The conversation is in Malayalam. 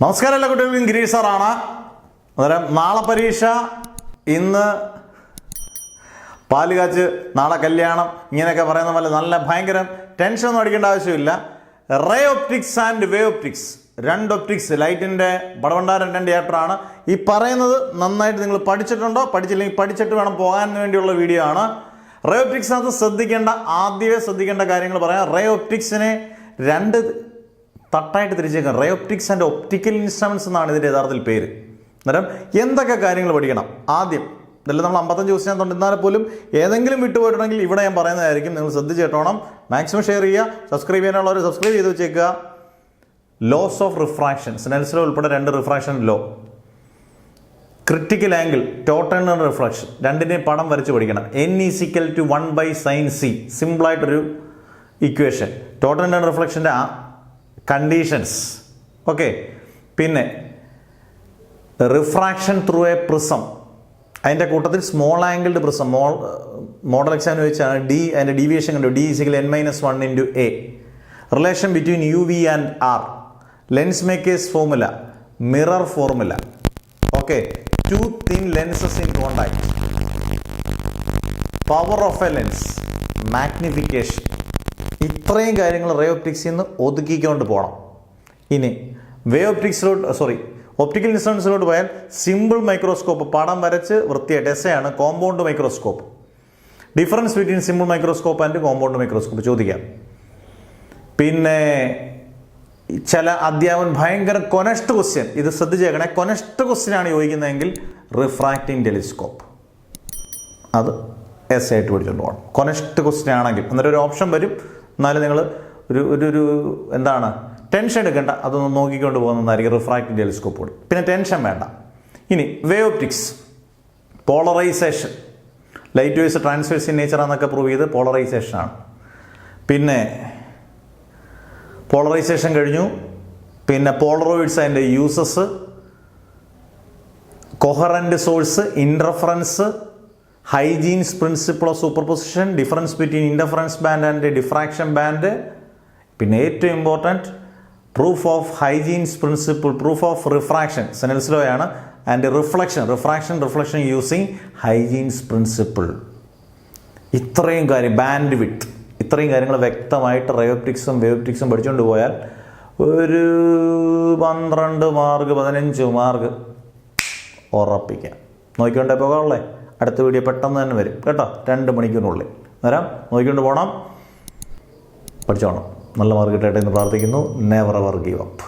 നമസ്കാരം എല്ലാ കുട്ടികൾക്കും ഗിരീഷ് സാറാണ്. അന്നേരം നാളെ പരീക്ഷ, ഇന്ന് പാല് കാച്ച്, നാളെ കല്യാണം, ഇങ്ങനെയൊക്കെ പറയുന്ന പോലെ നല്ല ഭയങ്കര ടെൻഷനൊന്നും അടിക്കേണ്ട ആവശ്യമില്ല. Ray optics and wave optics, രണ്ട് ഒപ്റ്റിക്സ്, ലൈറ്റിൻ്റെ പടവണ്ടാരം രണ്ട് തിയേറ്ററാണ്. ഈ പറയുന്നത് നന്നായിട്ട് നിങ്ങൾ പഠിച്ചിട്ടുണ്ടോ? പഠിച്ചില്ലെങ്കിൽ പഠിച്ചിട്ട് വേണം പോകാൻ വേണ്ടിയുള്ള വീഡിയോ ആണ്. റേ ഒപ്റ്റിക്സിനകത്ത് ശ്രദ്ധിക്കേണ്ട കാര്യങ്ങൾ പറയാം. റേ ഒപ്റ്റിക്സിനെ രണ്ട് തട്ടായിട്ട് തിരിച്ചേക്കാം. Ray optics and optical instruments എന്നാണ് ഇതിൻ്റെ യഥാർത്ഥത്തിൽ പേര്. അന്നേരം എന്തൊക്കെ കാര്യങ്ങൾ പഠിക്കണം? ആദ്യം ഇതെല്ലാം നമ്മൾ 55 ദിവസം എന്നാൽ പോലും ഏതെങ്കിലും വിട്ടുപോയിട്ടുണ്ടെങ്കിൽ ഇവിടെ ഞാൻ പറയുന്നതായിരിക്കും. നിങ്ങൾ ശ്രദ്ധിച്ച് കേട്ടോണം. മാക്സിമം ഷെയർ ചെയ്യുക. സബ്സ്ക്രൈബ് ചെയ്യാനുള്ളവർ സബ്സ്ക്രൈബ് ചെയ്ത് വെച്ചേക്കുക. Laws of refraction, Snell's law ഉൾപ്പെടെ 2 refraction law, critical angle, total refraction, രണ്ടിൻ്റെയും പടം വരച്ച് പഠിക്കണം. n = 1/sin c, സിമ്പിളായിട്ടൊരു ഇക്വേഷൻ. ടോട്ടൽ റിഫ്ലക്ഷൻ്റെ കണ്ടീഷൻസ്, ഓക്കെ. പിന്നെ റിഫ്രാക്ഷൻ ത്രൂ എ പ്രിസം, അതിൻ്റെ കൂട്ടത്തിൽ സ്മോൾ ആംഗിൾഡ് പ്രിസം, മോഡൽ എക്സാമിന് വെച്ചാണ് അതിൻ്റെ ഡീവിയേഷൻ കണ്ടു. d = n-1 × a. Relation between UV and R, lens makers formula, mirror formula, okay. 2 thin lenses in contact, power of A lens, magnification, ഇത്രയും കാര്യങ്ങൾ റേ ഒപ്റ്റിക്സിൽ നിന്ന് ഒതുക്കിക്കൊണ്ട് പോകണം. ഇനി വേ ഒപ്റ്റിക്സിലോട്ട് ഒപ്റ്റിക്കൽ ഇൻസ്ട്രുമെൻസിലോട്ട് പോയാൽ സിമ്പിൾ മൈക്രോസ്കോപ്പ്, പടം വരച്ച് വൃത്തിയായിട്ട്, എസ്സയാണ് compound microscope. Difference between simple microscope and compound microscope ചോദിക്കാം. പിന്നെ ചില അധ്യാപകൻ ഭയങ്കര കൊനസ്റ്റ് ക്വസ്റ്റ്യൻ, ഇത് ശ്രദ്ധിച്ചേക്കണേ, കൊനസ്റ്റ് ക്വസ്റ്റ്യൻ ആണ് ചോദിക്കുന്നതെങ്കിൽ റിഫ്രാക്റ്റിംഗ് ടെലിസ്കോപ്പ്, അത് എസ് ആയിട്ട് പഠിച്ചുകൊണ്ട് പോകണം. കൊനസ്റ്റ് ക്വസ്റ്റ്യൻ ആണെങ്കിൽ അന്നേരം ഒരു ഓപ്ഷൻ വരും. എന്നാലും നിങ്ങൾ ഒരു എന്താണ് ടെൻഷൻ എടുക്കേണ്ട, അതൊന്ന് നോക്കിക്കൊണ്ട് പോകുന്നതായിരിക്കും റിഫ്രാക്റ്റിംഗ് ടെലിസ്കോപ്പ്. പിന്നെ ടെൻഷൻ വേണ്ട. ഇനി wave optics, polarisation, light waves transverse in nature എന്നൊക്കെ പ്രൂവ് ചെയ്ത് പോളറൈസേഷനാണ്. പിന്നെ പോളറൈസേഷൻ കഴിഞ്ഞു. പിന്നെ പോളറോയിഡ്സ് അതിൻ്റെ uses, coherent source, interference, Huygens principle of superposition, difference between interference band and diffraction band. പിന്നെ ഏറ്റവും important proof of Huygens principle, proof of refraction, Snell's law ആണ്, and reflection using Huygens principle. ഇത്രയും കാര്യം, ബാൻഡ് വിഡ്ത്ത്, ഇത്രയും കാര്യങ്ങൾ വ്യക്തമായിട്ട് റേ ഒപ്റ്റിക്സും വേ ഒപ്റ്റിക്സും പഠിച്ചുകൊണ്ട് പോയാൽ ഒരു 12 മാർക്ക് 15 മാർക്ക് ഉറപ്പിക്കാം. നോക്കിക്കൊണ്ടേ പോകാനുള്ളേ. അടുത്ത വീഡിയോ പെട്ടെന്ന് തന്നെ വരും കേട്ടോ, 2 മണിക്കൂറിനുള്ളിൽ. അന്നേരം നോക്കിക്കൊണ്ട് പോകണം, പഠിച്ചോണം. നല്ല മാർക്ക് കിട്ടട്ടെ എന്ന് പ്രാർത്ഥിക്കുന്നു. Never ever give up.